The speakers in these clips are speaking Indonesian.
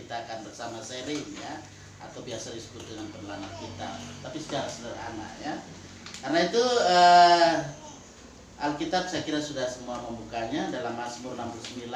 kita akan bersama sharing ya, atau biasa disebut dengan pendelana kita, tapi secara sederhana ya. Karena itu Alkitab saya kira sudah semua membukanya dalam Mazmur 69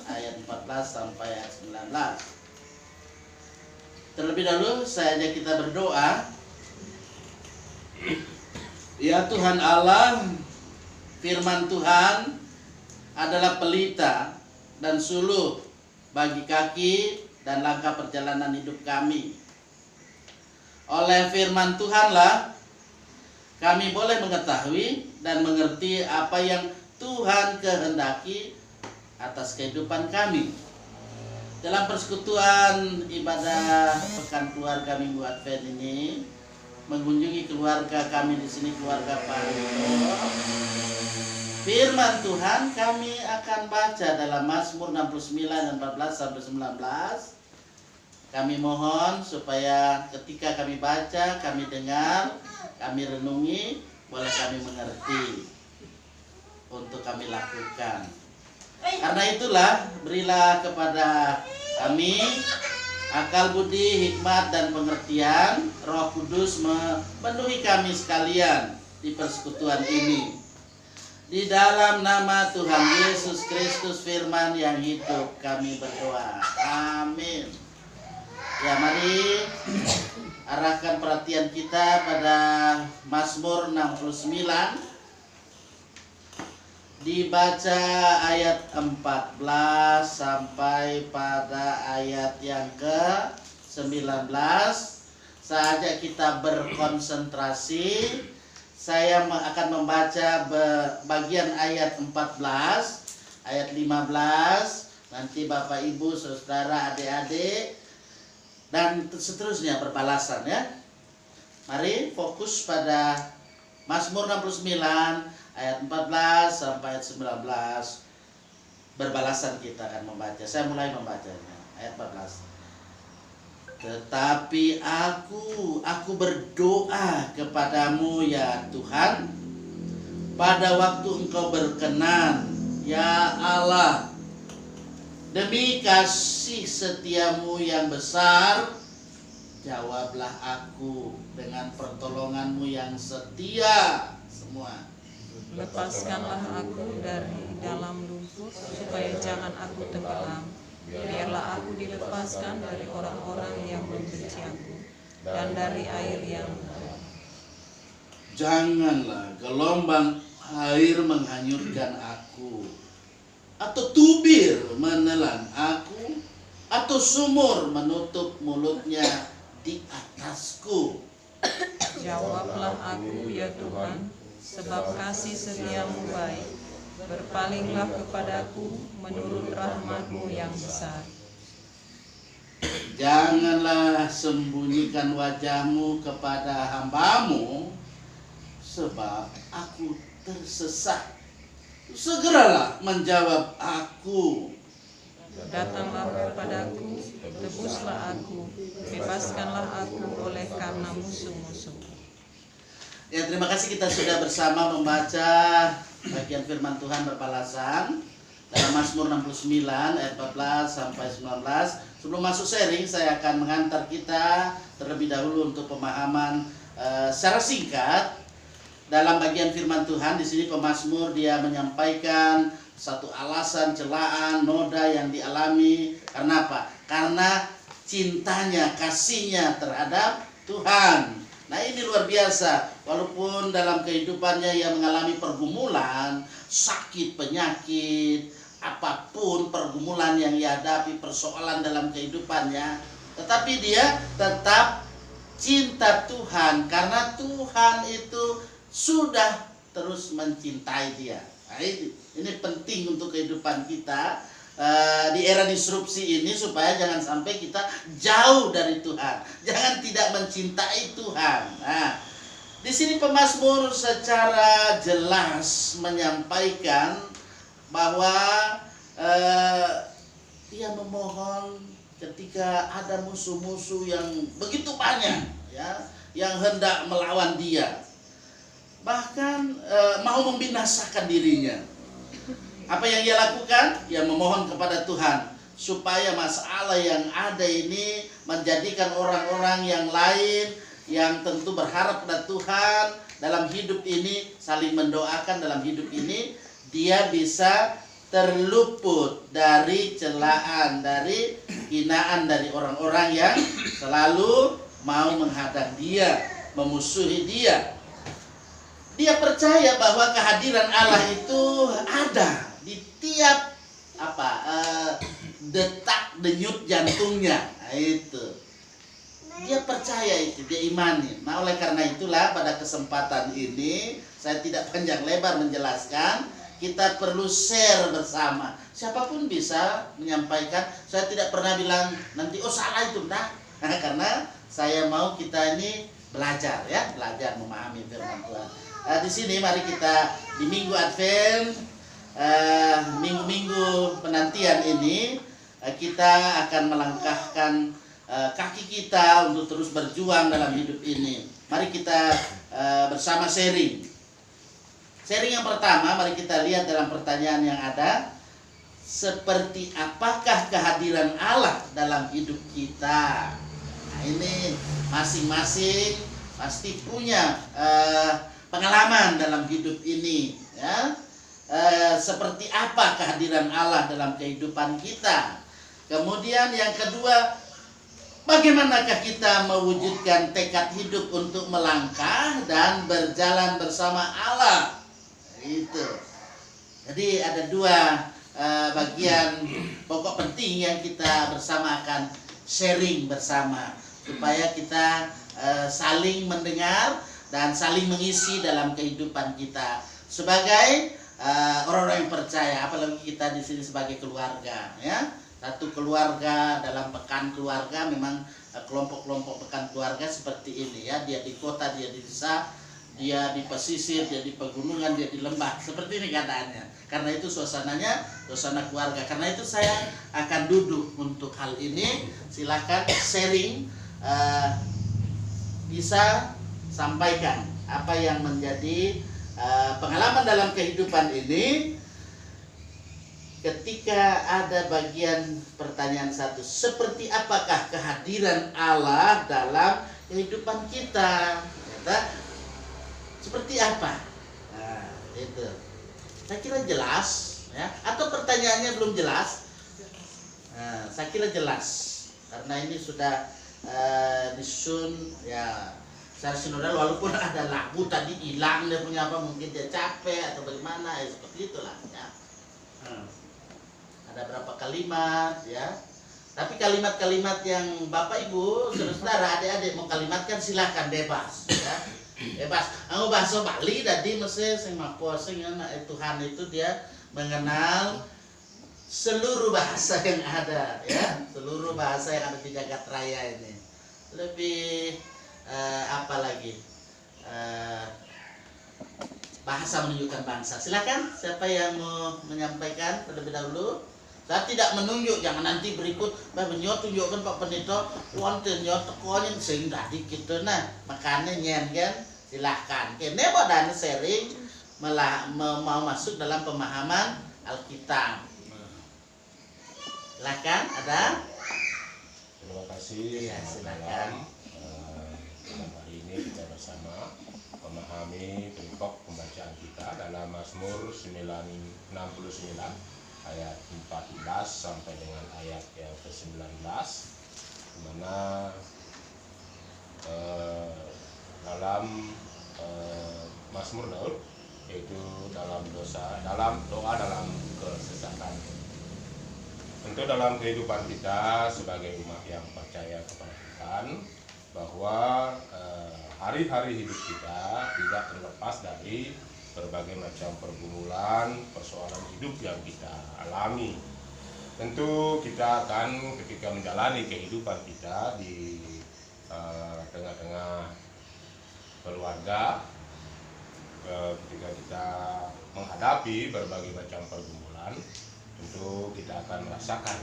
ayat 14 sampai ayat 19. Terlebih dahulu saya ajak kita berdoa. Ya Tuhan Allah, firman Tuhan adalah pelita dan suluh bagi kaki dan langkah perjalanan hidup kami. Oleh firman Tuhanlah kami boleh mengetahui dan mengerti apa yang Tuhan kehendaki atas kehidupan kami. Dalam persekutuan ibadah pekan keluarga Minggu Advent ini, mengunjungi keluarga kami di sini, keluarga Pak Rito, firman Tuhan kami akan baca dalam Mazmur 69 dan 14 sampai 19. Kami mohon supaya ketika kami baca, kami dengar, kami renungi, boleh kami mengerti untuk kami lakukan. Karena itulah berilah kepada kami akal budi, hikmat dan pengertian. Roh Kudus memenuhi kami sekalian di persekutuan ini. Di dalam nama Tuhan Yesus Kristus firman yang hidup kami berdoa. Amin. Ya, mari arahkan perhatian kita pada Mazmur 69. Dibaca ayat 14 sampai pada ayat yang ke-19. Saja kita berkonsentrasi. Saya akan membaca bagian ayat 14, ayat 15. Nanti Bapak Ibu, Saudara, adik-adik dan seterusnya berbalasan ya. Mari fokus pada Mazmur 69 ayat 14 sampai ayat 19. Berbalasan kita akan membaca. Saya mulai membacanya. Ayat 14. Tetapi aku berdoa kepadamu ya Tuhan, pada waktu Engkau berkenan, ya Allah. Demi kasih setiamu yang besar, jawablah aku dengan pertolonganmu yang setia. Semua. Lepaskanlah aku dari dalam lumpur, supaya jangan aku tenggelam. Biarlah aku dilepaskan dari orang-orang yang membenci aku, dan dari air yang janganlah gelombang air menghanyutkan aku, atau tubir menelan aku, atau sumur menutup mulutnya di atasku. Jawablah aku ya Tuhan, sebab kasih setiamu baik. Berpalinglah kepadaku menurut rahmat-Mu yang besar. Janganlah sembunyikan wajah-Mu kepada hamba-Mu, sebab aku tersesat. Segeralah menjawab aku. Datanglah kepadaku, tebuslah aku, bebaskanlah aku oleh karena musuh-musuh. Ya, terima kasih kita sudah bersama membaca bagian firman Tuhan berbalasan dalam Mazmur 69 ayat 14 sampai 19. Sebelum masuk sharing, saya akan mengantar kita terlebih dahulu untuk pemahaman secara singkat dalam bagian firman Tuhan. Di sini pemazmur dia menyampaikan satu alasan, celaan, noda yang dialami. Karena apa? Karena cintanya, kasihnya terhadap Tuhan. Nah, ini luar biasa. Walaupun dalam kehidupannya ia mengalami pergumulan, sakit, penyakit, apapun pergumulan yang ia hadapi, persoalan dalam kehidupannya, tetapi dia tetap cinta Tuhan karena Tuhan itu sudah terus mencintai dia. Nah, ini penting untuk kehidupan kita di era disrupsi ini, supaya jangan sampai kita jauh dari Tuhan, jangan tidak mencintai Tuhan. Nah, di sini pemazmur secara jelas menyampaikan bahwa dia memohon ketika ada musuh-musuh yang begitu banyak ya, yang hendak melawan dia, bahkan mau membinasakan dirinya. Apa yang ia lakukan? Ia memohon kepada Tuhan supaya masalah yang ada ini menjadikan orang-orang yang lain yang tentu berharap pada Tuhan dalam hidup ini, saling mendoakan dalam hidup ini, dia bisa terluput dari celaan, dari hinaan dari orang-orang yang selalu mau menghadang dia, memusuhi dia. Dia percaya bahwa kehadiran Allah itu ada di tiap detak denyut jantungnya. Nah, itu dia percaya, itu dia imani. Nah, oleh karena itulah pada kesempatan ini saya tidak panjang lebar menjelaskan, kita perlu share bersama. Siapapun bisa menyampaikan. Saya tidak pernah bilang nanti oh salah itu, nah. Karena saya mau kita ini belajar, ya, belajar memahami firman Tuhan. Di sini mari kita di Minggu Advent, minggu-minggu penantian ini, kita akan melangkahkan kaki kita untuk terus berjuang dalam hidup ini. Mari kita bersama sharing. Sharing yang pertama, mari kita lihat dalam pertanyaan yang ada. Seperti apakah kehadiran Allah dalam hidup kita? Nah, ini masing-masing pasti punya pengalaman dalam hidup ini, ya. Seperti apa kehadiran Allah dalam kehidupan kita? Kemudian yang kedua, bagaimanakah kita mewujudkan tekad hidup untuk melangkah dan berjalan bersama Allah? Itu. Jadi ada dua bagian pokok penting yang kita bersama akan sharing bersama, supaya kita saling mendengar dan saling mengisi dalam kehidupan kita sebagai orang-orang yang percaya, apalagi kita di sini sebagai keluarga, ya. Satu keluarga dalam pekan keluarga, memang kelompok-kelompok pekan keluarga seperti ini, ya. Dia di kota, dia di desa, dia di pesisir, dia di pegunungan, dia di lembah. Seperti ini keadaannya. Karena itu suasananya suasana keluarga. Karena itu saya akan duduk untuk hal ini. Silakan sharing, bisa sampaikan apa yang menjadi pengalaman dalam kehidupan ini. Ketika ada bagian pertanyaan satu, seperti apakah kehadiran Allah dalam kehidupan kita? Seperti apa? Nah, itu. Saya kira jelas, ya. Atau pertanyaannya belum jelas? Nah, saya kira jelas, karena ini sudah disusun, ya, secara sinodal, walaupun ada lagu tadi hilang dia punya apa, mungkin dia capek atau bagaimana, ya seperti itulah, ya. Ada berapa kalimat, ya. Tapi kalimat-kalimat yang Bapak Ibu, saudara, adik-adik mau kalimatkan silakan, bebas, ya. Bebas. Aku bahasa Bali tadi mesti sing mapo sing Tuhan itu dia mengenal seluruh bahasa yang ada, ya. Seluruh bahasa yang ada di jagat raya ini. Lebih apa lagi? Bahasa menunjukkan bangsa. Silakan, siapa yang mau menyampaikan terlebih dahulu? Saya tidak menunjuk, jangan nanti berikut menyot tunjukkan Pak Pendeta wonten nyot tekonya sing tadi kita nah makanya nyen kan, silahkan kene badan sharing mau masuk dalam pemahaman Alkitab. Silakan, ada? Terima kasih. Ya, silakan. Malam hari ini kita bersama memahami pokok pembacaan kita dalam Mazmur 69 ayat 14 sampai dengan ayat yang ke-19, di mana dalam Mazmur Daud, yaitu dalam doa dalam kesesatan. Tentu dalam kehidupan kita sebagai umat yang percaya kepada Tuhan, bahwa hari-hari hidup kita tidak terlepas dari berbagai macam pergumulan, persoalan hidup yang kita alami. Tentu kita akan ketika menjalani kehidupan kita di tengah-tengah keluarga, ketika kita menghadapi berbagai macam pergumulan, tentu kita akan merasakan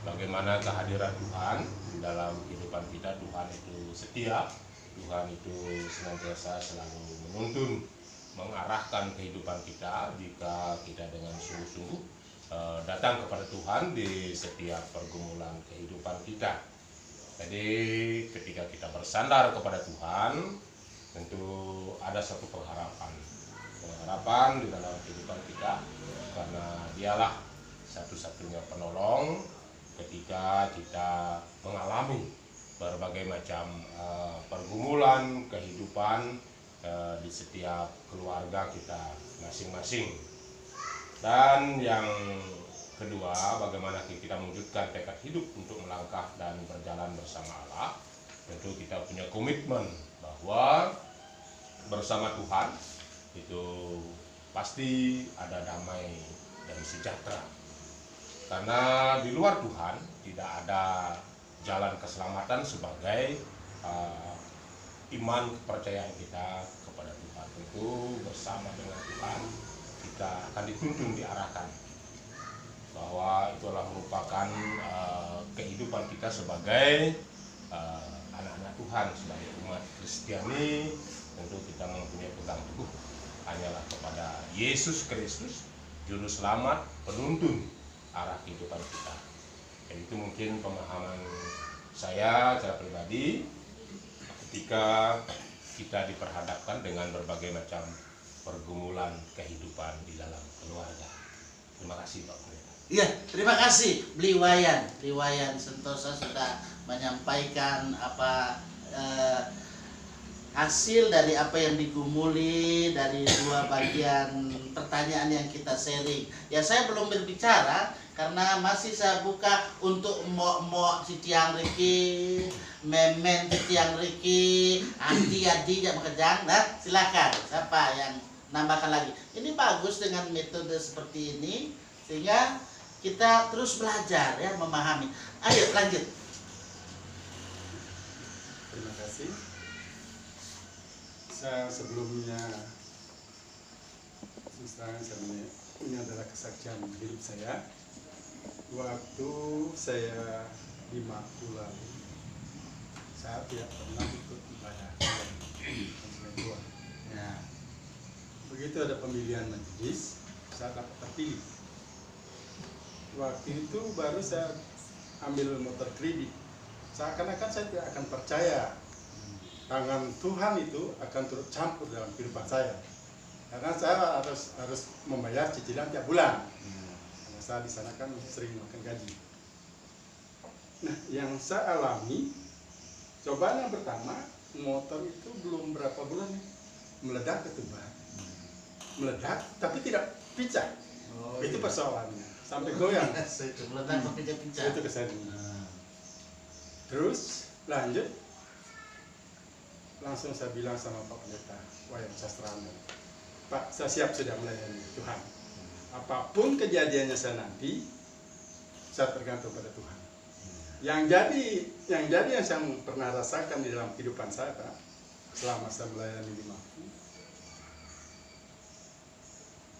bagaimana kehadiran Tuhan di dalam kehidupan kita. Tuhan itu setia, Tuhan itu senantiasa selalu menuntun, mengarahkan kehidupan kita jika kita dengan sungguh-sungguh datang kepada Tuhan di setiap pergumulan kehidupan kita. Jadi ketika kita bersandar kepada Tuhan, tentu ada satu pengharapan di dalam kehidupan kita, karena Dialah satu-satunya penolong ketika kita mengalami berbagai macam pergumulan kehidupan di setiap keluarga kita masing-masing. Dan yang kedua, bagaimana kita mewujudkan tekad hidup untuk melangkah dan berjalan bersama Allah. Tentu kita punya komitmen bahwa bersama Tuhan itu pasti ada damai dan sejahtera. Karena di luar Tuhan tidak ada jalan keselamatan sebagai iman kepercayaan kita kepada Tuhan. Itu bersama dengan Tuhan kita akan dituntun, diarahkan, bahwa itulah merupakan kehidupan kita sebagai anak-anak Tuhan, sebagai umat Kristiani. Tentu kita mempunyai pegang teguh hanyalah kepada Yesus Kristus, Juru Selamat, penuntun arah kehidupan kita. Dan itu mungkin pemahaman saya secara pribadi ketika kita diperhadapkan dengan berbagai macam pergumulan kehidupan di dalam keluarga. Terima kasih Pak Pendeta. Iya, terima kasih Liwayan Sentosa sudah menyampaikan apa hasil dari apa yang digumuli dari dua bagian pertanyaan yang kita sharing. Ya, saya belum berbicara karena masih saya buka untuk mo si Tiang Riki, memen si Tiang Riki, adi yang bekerja. Nah, silakan siapa yang nambahkan lagi. Ini bagus dengan metode seperti ini sehingga kita terus belajar ya, memahami. Ayo lanjut. Terima kasih. Saya sebelumnya ini adalah kesaksian hidup saya. Waktu saya 5 bulan saya tidak pernah ikut ibadah tua. Ya. Begitu ada pemilihan majelis, saya dapat terpilih. Waktu itu baru saya ambil motor kredit. Seakan-akan saya tidak akan percaya tangan Tuhan itu akan turut campur dalam kehidupan saya, karena saya harus membayar cicilan tiap bulan. Karena saya di sana kan sering makan gaji. Nah, yang saya alami, cobaan yang pertama, motor itu belum berapa bulan meledak ketuban, meledak tapi tidak pecah. Itu persoalannya, sampai goyang. Meledak tapi tidak pecah. Itu kesana. Terus lanjut. Langsung saya bilang sama Pak Pendeta Wayan Sastrana, Pak, saya siap sudah melayani Tuhan. Apapun kejadiannya saya nanti, saya tergantung pada Tuhan. Yang jadi yang saya pernah rasakan di dalam kehidupan saya, Pak, selama saya melayani di Maku,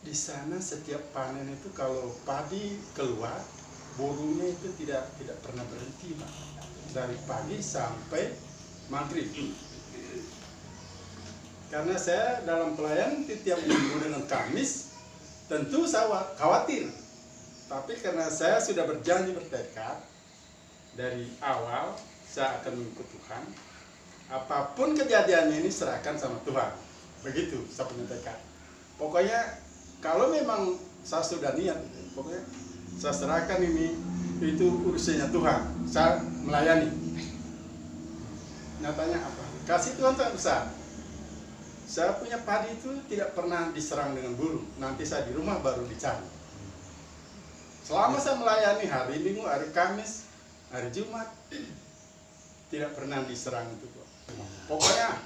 di sana setiap panen itu kalau padi keluar, burungnya itu tidak pernah berhenti, Pak, dari pagi sampai maghrib. Karena saya dalam pelayanan tiap minggu dengan Kamis, tentu saya khawatir. Tapi karena saya sudah berjanji bertekad dari awal, saya akan mengikut Tuhan. Apapun kejadiannya ini serahkan sama Tuhan. Begitu saya punya tekad. Pokoknya kalau memang saya sudah niat, pokoknya saya serahkan ini, itu urusannya Tuhan. Saya melayani. Nyatanya apa? Kasih Tuhan sangat besar. Saya punya padi itu tidak pernah diserang dengan burung. Nanti saya di rumah baru dicari. Selama saya melayani hari Minggu, hari Kamis, hari Jumat, tidak pernah diserang itu. Pokoknya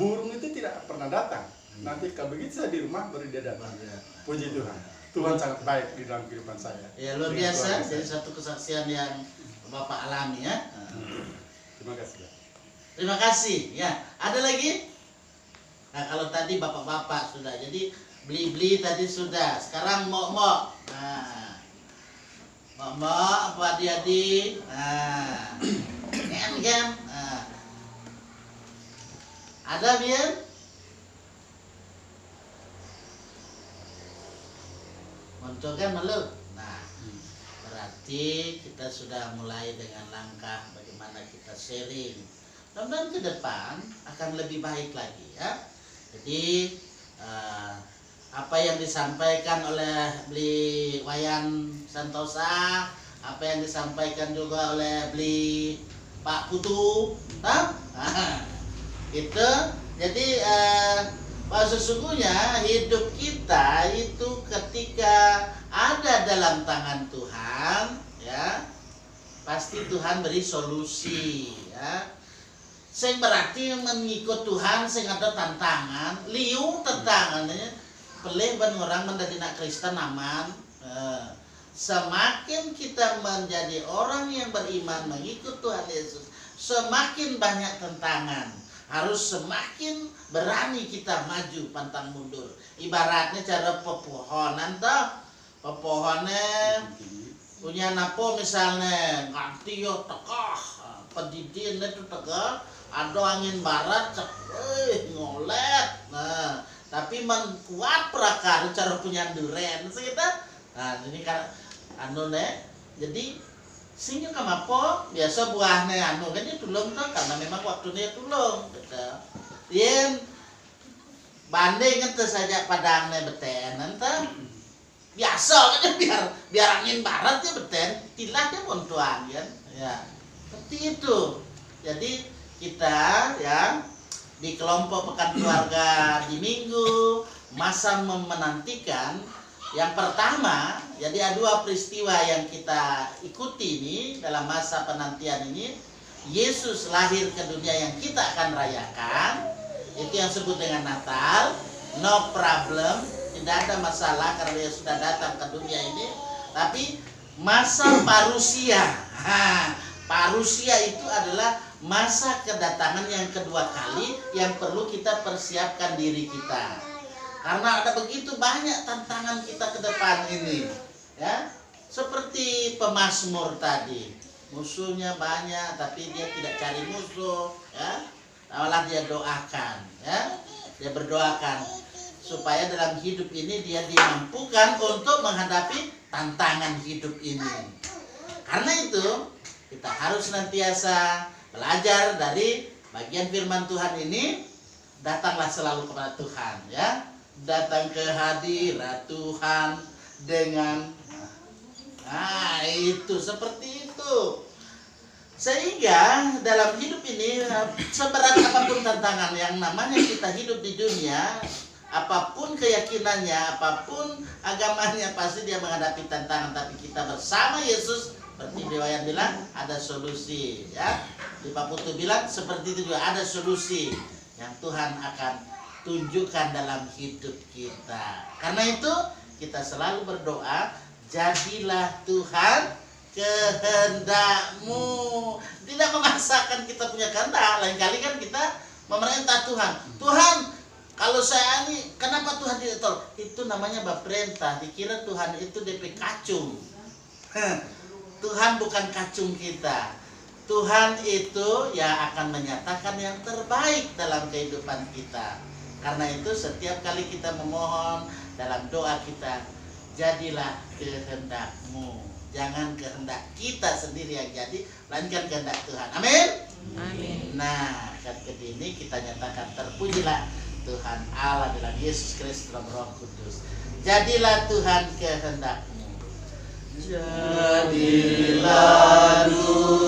burung itu tidak pernah datang. Nanti kalau begitu saya di rumah baru dia datang. Puji Tuhan. Tuhan sangat baik di dalam kehidupan saya. Ya, luar biasa. Jadi satu kesaksian yang Bapak alami ya. Terima kasih. Terima kasih. Ya, ada lagi? Nah, kalau tadi bapak-bapak sudah, jadi beli-beli tadi sudah. Sekarang mok-mok. Nah, mok-mok, apa adik-adik. Nah, kan. Nah. Ada Bian? Muncul kan malu. Nah, pasti kita sudah mulai dengan langkah bagaimana kita sharing. Mudah-mudahan ke depan akan lebih baik lagi ya. Jadi apa yang disampaikan oleh Bli Wayan Santosa, apa yang disampaikan juga oleh Bli Pak Putu, itu jadi bahwa sesungguhnya hidup kita itu ketika ada dalam tangan Tuhan, ya pasti Tuhan beri solusi, ya. Sing berarti mengikut Tuhan, sing ada tantangan, liu tantangannya, pelih ban orang menjadi nak Kristen aman. Semakin kita menjadi orang yang beriman mengikut Tuhan Yesus, semakin banyak tantangan. Harus semakin berani kita maju pantang mundur. Ibaratnya cara pepohonan toh. Pepohonnya punya napo misalnya nganti yo tekah pedidin itu tegak, ada angin barat cek ngolet. Nah, tapi kuat prakar cara punya duren sekitar. Nah, ini kan anu ne. Jadi sehingga kamapo biasa buahnya anu kan dia tulung tuh karena memang waktunya tulung gitu. Yen banding itu saja padangnya beten nanti biasa kan biar angin barat ya beten tilahnya pontuan ya seperti itu. Jadi kita ya di kelompok pekan keluarga di minggu masa menantikan yang pertama, jadi ada dua peristiwa yang kita ikuti ini dalam masa penantian ini. Yesus lahir ke dunia yang kita akan rayakan, itu yang disebut dengan Natal. No problem, tidak ada masalah karena dia sudah datang ke dunia ini. Tapi masa parusia, parusia itu adalah masa kedatangan yang kedua kali yang perlu kita persiapkan diri kita. Karena ada begitu banyak tantangan kita ke depan ini, ya. Seperti pemazmur tadi, musuhnya banyak, tapi dia tidak cari musuh, ya. Malah dia doakan, ya. Dia berdoakan supaya dalam hidup ini dia dimampukan untuk menghadapi tantangan hidup ini. Karena itu kita harus senantiasa belajar dari bagian firman Tuhan ini. Datanglah selalu kepada Tuhan, ya. Datang ke hadirat Tuhan dengan itu seperti itu. Sehingga dalam hidup ini seberat apapun tantangan yang namanya kita hidup di dunia, apapun keyakinannya, apapun agamanya, pasti dia menghadapi tantangan. Tapi kita bersama Yesus, seperti Dewayan bilang, ada solusi, ya. Di Pak Putu bilang seperti itu juga, ada solusi yang Tuhan akan tunjukkan dalam hidup kita. Karena itu kita selalu berdoa, jadilah Tuhan kehendak-Mu. Tidak memaksakan kita punya kehendak. Lain kali kan kita memerintah Tuhan. Tuhan, kalau saya ini, kenapa Tuhan tidak tolong? Itu namanya perintah. Dikira Tuhan itu DP kacung. Tuhan bukan kacung kita. Tuhan itu ya akan menyatakan yang terbaik dalam kehidupan kita. Karena itu setiap kali kita memohon dalam doa kita, jadilah kehendak-Mu. Jangan kehendak kita sendiri yang jadi, melainkan kehendak Tuhan. Amin. Amin. Nah, ketika ini kita nyatakan terpujilah Tuhan Allah dalam Yesus Kristus dalam Roh Kudus. Jadilah Tuhan kehendak-Mu. Jadilah Tuhan